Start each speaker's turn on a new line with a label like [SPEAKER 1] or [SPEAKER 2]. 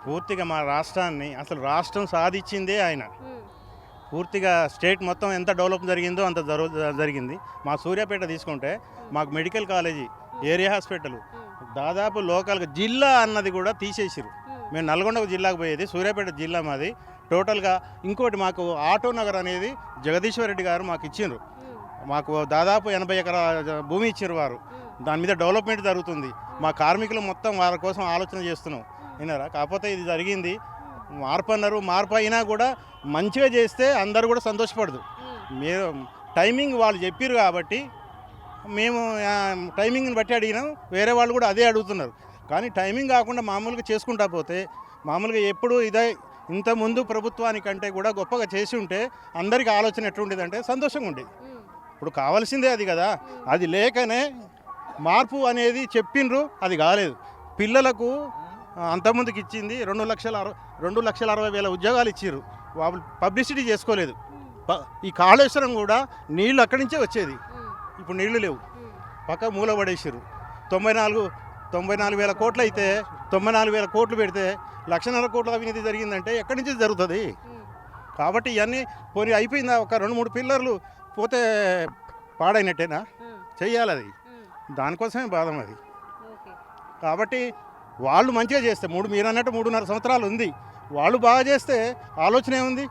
[SPEAKER 1] పూర్తిగా మా రాష్ట్రాన్ని అసలు రాష్ట్రం సాధించిందే ఆయన. పూర్తిగా స్టేట్ మొత్తం ఎంత డెవలప్ జరిగిందో అంత జరిగింది. మా సూర్యాపేట తీసుకుంటే మాకు మెడికల్ కాలేజీ, ఏరియా హాస్పిటల్, దాదాపు లోకల్గా జిల్లా అన్నది కూడా తీసేసిరు. మేము నల్గొండ జిల్లాకు పోయేది, సూర్యాపేట జిల్లా మాది. టోటల్గా ఇంకోటి మాకు ఆటో నగర్ అనేది జగదీశ్వర్ రెడ్డి గారు మాకు ఇచ్చిండ్రు. మాకు దాదాపు 80 ఎకరాల భూమి ఇచ్చారు వారు. దాని మీద డెవలప్మెంట్ జరుగుతుంది. మా కార్మికులు మొత్తం వారి కోసం ఆలోచన చేస్తున్నాం. విన్నారా? కాకపోతే ఇది జరిగింది, మార్పు అన్నారు. మార్పు అయినా కూడా మంచిగా చేస్తే అందరూ కూడా సంతోషపడదు. మీరు టైమింగ్ వాళ్ళు చెప్పారు కాబట్టి మేము టైమింగ్ని బట్టి అడిగినాం. వేరే వాళ్ళు కూడా అదే అడుగుతున్నారు. కానీ టైమింగ్ కాకుండా మామూలుగా చేసుకుంటా పోతే మామూలుగా ఎప్పుడు ఇదే ఇంతకుముందు ప్రభుత్వానికంటే కూడా గొప్పగా చేసి ఉంటే అందరికీ ఆలోచన ఎట్లుండేదంటే సంతోషంగా ఉండేది. ఇప్పుడు కావాల్సిందే అది కదా. అది లేకనే మార్పు అనేది చెప్పిండ్రు, అది కాలేదు. పిల్లలకు అంతకుముందుకు ఇచ్చింది 2,60,000 ఉద్యోగాలు ఇచ్చారు. వాళ్ళు పబ్లిసిటీ చేసుకోలేదు. ఈ కాళేశ్వరం కూడా నీళ్ళు అక్కడి నుంచే వచ్చేది. ఇప్పుడు నీళ్లు లేవు, పక్క మూల పడేసారు. 94,000 కోట్లు అయితే 94,000 కోట్లు పెడితే 1,50,000 కోట్ల అవినీతి జరిగిందంటే ఎక్కడి నుంచి జరుగుతుంది? కాబట్టి ఇవన్నీ పోనీ అయిపోయిందా? ఒక 2-3 పిల్లర్లు పోతే పాడైనట్టేనా? చెయ్యాలి అది. దానికోసమే బాధం అది. కాబట్టి వాళ్ళు మంచిగా చేస్తే మీరు అన్నట్టు 3.5 సంవత్సరాలు ఉంది. వాళ్ళు బాగా చేస్తే ఆలోచన ఏముంది?